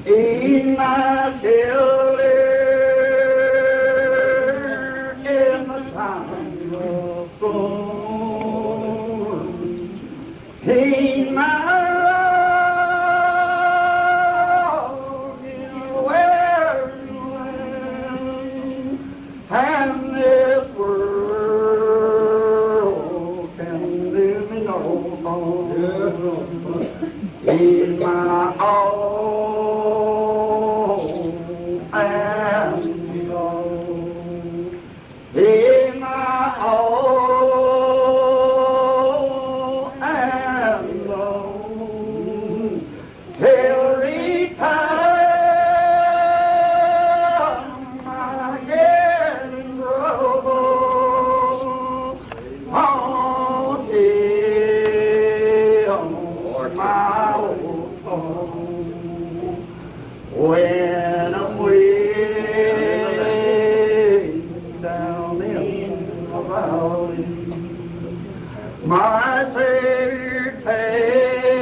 in my shelter in the time of storm. In my rock in weary land, and this world can do me no harm. In my all and all, in my all and all, every time I get in trouble, on Him, my old home. When I'm way down in the valley, my Savior takes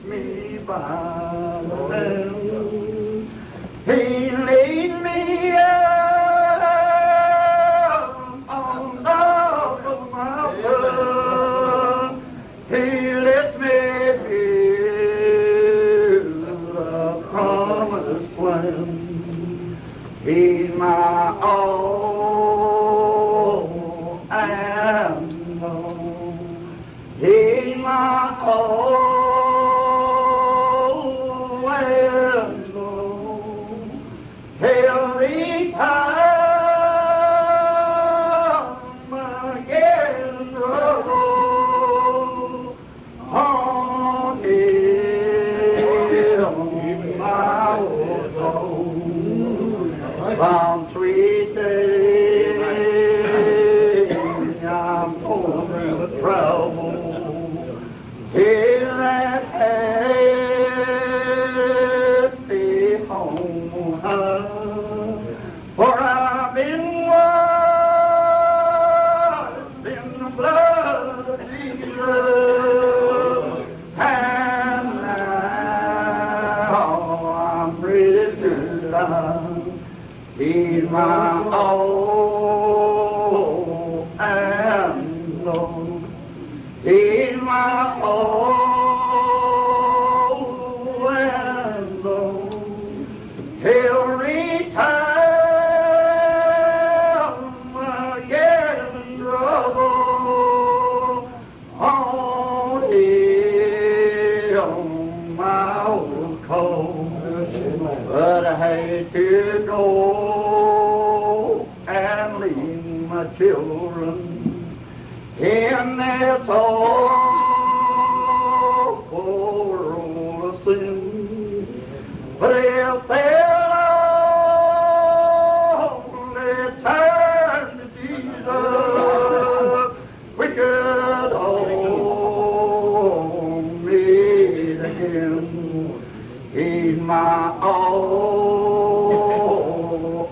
me by the hand. He leads me up on top of the mountain. He lets me feel the promised land. He's my all and all. He's my all and all. Every time I get in trouble, on Him I will go. From sweet days I'm over the trouble. Till that happy home, for I've been washed in the blood of Jesus, and now I'm ready to die. He's my all and all. He's my all and all. Every time I get in trouble, on Him I will call. But I hate to go and leave my children in this awful world of sin. But if they'll only turn to Jesus, we could all meet again. He's my all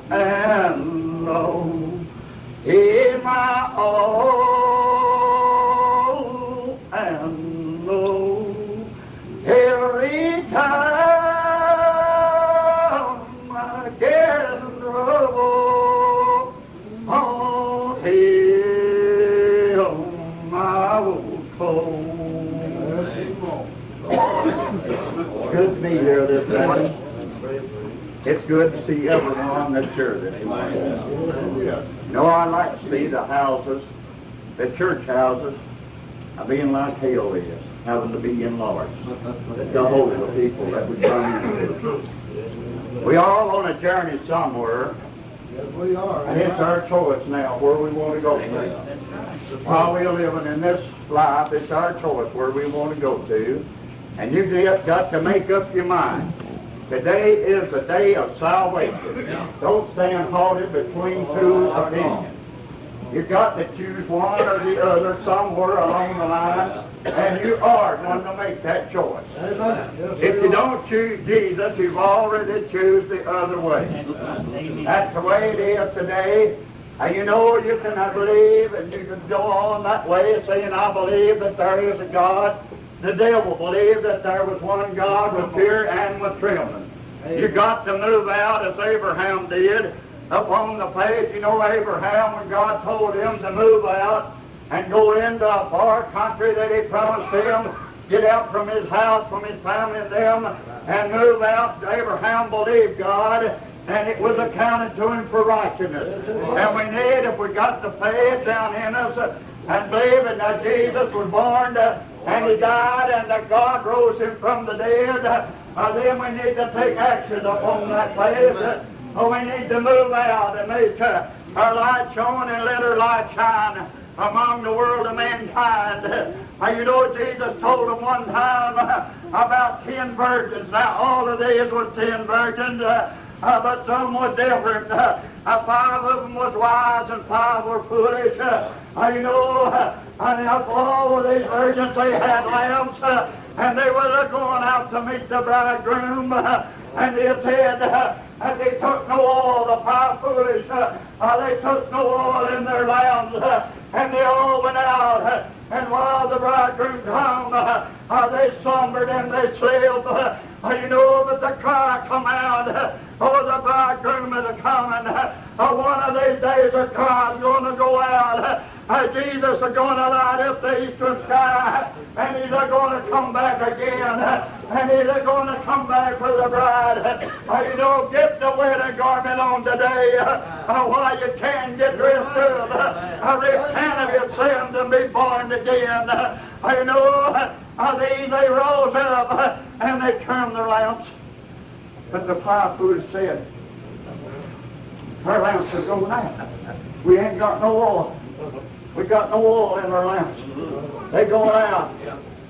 and all. He's my all and all. Every time I get in trouble, on Him I will call. Good to be here this morning. It's good to see everyone that's here this morning. You know, I like to see the houses, the church houses, being like hell is, having to be enlarged. To hold the people that we come into. We all on a journey somewhere. Yes, we are. And it's our choice now where we want to go to. While we're living in this life, it's our choice where we want to go to. And you just got to make up your mind. Today is the day of salvation. Don't stand halted between two opinions. You've got to choose one or the other somewhere along the line, and you are going to make that choice. If you don't choose Jesus, you've already chosen the other way. That's the way it is today. And you know, you can believe, and you can go on that way saying, I believe that there is a God. The devil believed that there was one God with fear and with trembling. You got to move out as Abraham did upon the faith. You know, Abraham, when God told him to move out and go into a far country that he promised him, get out from his house, from his family and them, and move out, Abraham believed God, and it was accounted to him for righteousness. And we need, if we got the faith down in us, and believing that Jesus was born, and he died, and that God rose him from the dead, then we need to take action upon that faith. We need to move out and make our light shone and let our light shine among the world of mankind. You know, Jesus told them one time about 10 virgins. Now, all of these were 10 virgins, but some were different. 5 of them was wise and 5 were foolish. You know, and of all of these virgins, they had lamps, and they were going out to meet the bridegroom. And they said, and they took no oil, the 5 foolish, they took no oil in their lamps, and they all went out. And while the bridegroom come, they slumbered and they slept. You know, but the cry come out, oh, the bridegroom is coming. One of these days the cry is going to go out. Jesus is going to light up the eastern sky, and he's going to come back again, and he's going to come back for the bride. You know, get the wedding garment on today while you can. Get dressed up. Repent of your sins and be born again. You know, they rose up and they turned their lamps. But the 5 foolish said, our lamps are going out. We ain't got no oil. We got no oil in our lamps. They going out.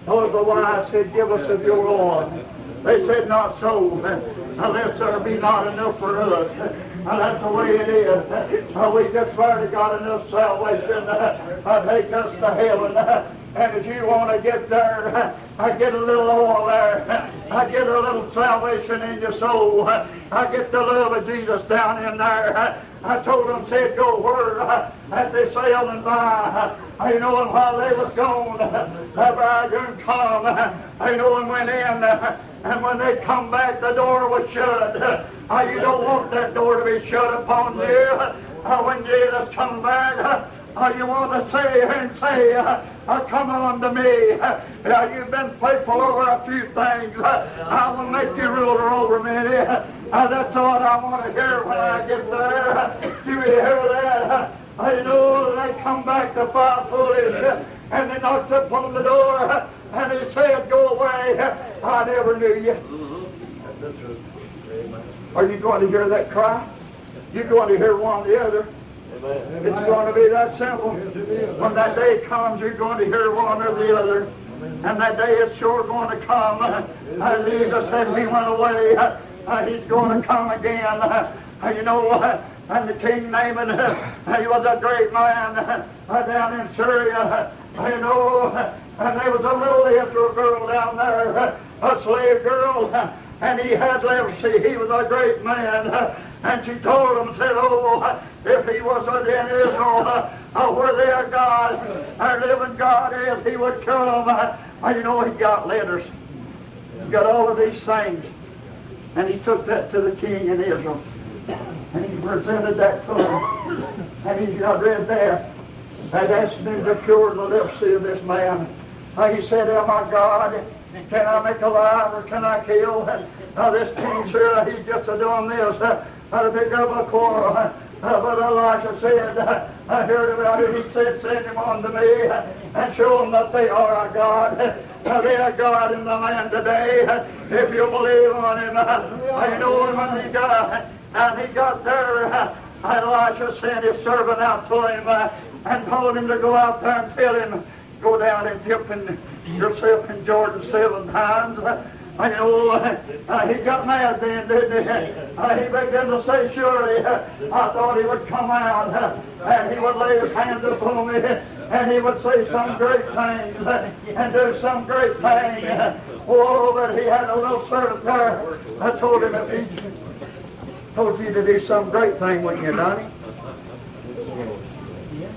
Those the wise said, give us of your oil. They said, not so. Unless there be not enough for us. That's the way it is. We just barely got enough salvation to take us to heaven. And if you want to get there, I get a little oil there. I get a little salvation in your soul. I get the love of Jesus down in there. I told them, said, go where as they sailed and by. You know, and while they was gone, the bridegroom come. You know, and went in. And when they come back, the door was shut. You don't want that door to be shut upon you. When Jesus comes back, you want to say and say, come on to me. You've been faithful over a few things. I will make you ruler over many. That's all I want to hear when I get there. Do you hear that? You know, they come back to 5 foolish, and they knocked upon the door, and he said, go away. I never knew you. Are you going to hear that cry? You're going to hear one or the other. It's going to be that simple. When that day comes, you're going to hear one or the other. And that day is sure going to come. Jesus said he went away. He's going to come again. You know, and the king Naaman, he was a great man down in Syria. You know, and there was a little Israel girl down there, a slave girl, and he had leprosy. He was a great man. And she told him, said, oh, if he was within Israel, where their God, our living God is, he would come. You know, he got letters. He got all of these things. And he took that to the king in Israel. And he presented that to him. And he got read there. And asked him to cure the leprosy of this man. He said, oh my God, can I make alive or can I kill? This king, sir, he's just doing this. To pick up a quarrel. But Elisha said, I heard about it. He said, send him on to me and show them that they are a God. They are God in the land today. If you believe on him, I know him when he got, and he got there. Elisha sent his servant out to him and told him to go out there and tell him, go down and dip yourself in Jordan 7 times. I know, he got mad then, didn't he? He began to say, surely, I thought he would come out, and he would lay his hands upon me, and he would say some great things, and do some great thing. Oh, but he had a little servant there. I told him, if he told you to do some great thing, wouldn't you, Donnie?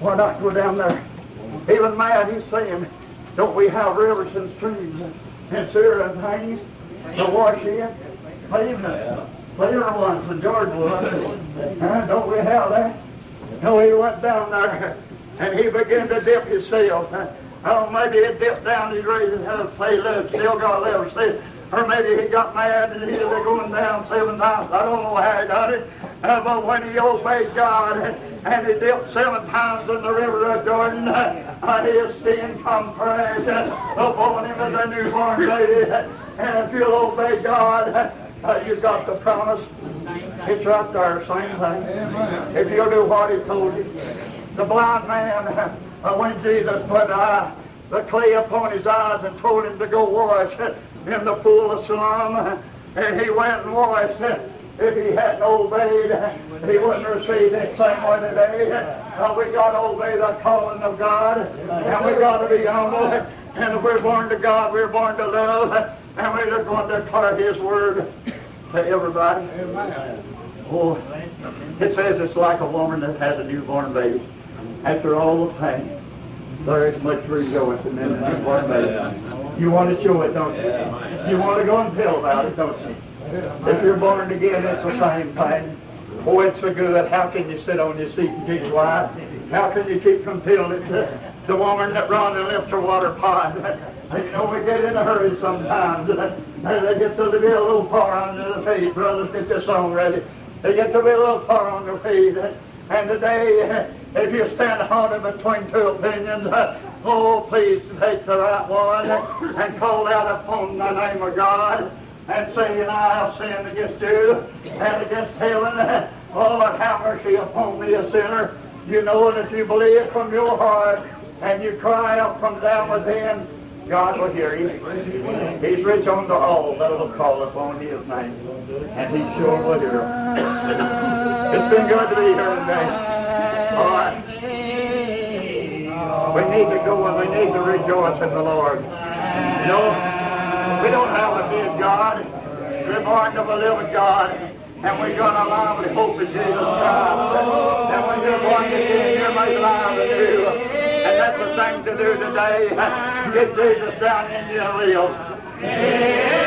Why not go down there? He was mad, he's saying, Don't we have rivers and streams and sewer and things to wash in? Cleaner ones than George was. Don't we have that? No, he went down there and he began to dip his sails. Oh, maybe he dipped down, he raised his head and say, look, still got left. Say, or maybe he got mad and he was going down 7 times. I don't know how he got it. But when he obeyed God and he dipped 7 times in the river of Jordan, his sin come crash upon him as a newborn baby. And if you'll obey God, you've got the promise. It's right there, same thing. If you'll do what he told you. The blind man, when Jesus put the clay upon his eyes and told him to go wash in the pool of Siloam, and he went and washed. If he hadn't obeyed, he wouldn't receive it same way today. We got to obey the calling of God, and we got to be humble. And if we're born to God, we're born to love, and we're just going to declare His word to everybody. Oh, it says it's like a woman that has a newborn baby. After all the pain, there is much rejoicing in a newborn baby. You want to show it, don't you? You want to go and tell about it, don't you? If you're born again, it's the same thing. Oh, it's so good. How can you sit on your seat and keep quiet? How can you keep from feeling it? The woman that runs and lifts her water pot. You know, we get in a hurry sometimes. They get to be a little far under the feet. Brothers, get your song ready. They get to be a little far on their feet. And today, if you stand haunted between two opinions, oh, please take the right one and call out upon the name of God and say, and I have sinned against you and against heaven. Oh, Lord, have mercy upon me, a sinner. You know, and if you believe from your heart and you cry out from down within, God will hear you. He's rich on the all that will call upon His name, and He sure will hear. It's been good to be here today. All right. We need to go and we need to rejoice in the Lord. You know, we don't have a dead God. We're born of a living God. And we got a lively hope in Jesus Christ. And when you're born again, you're made alive anew. And that's the thing to do today. Get Jesus down in your lives.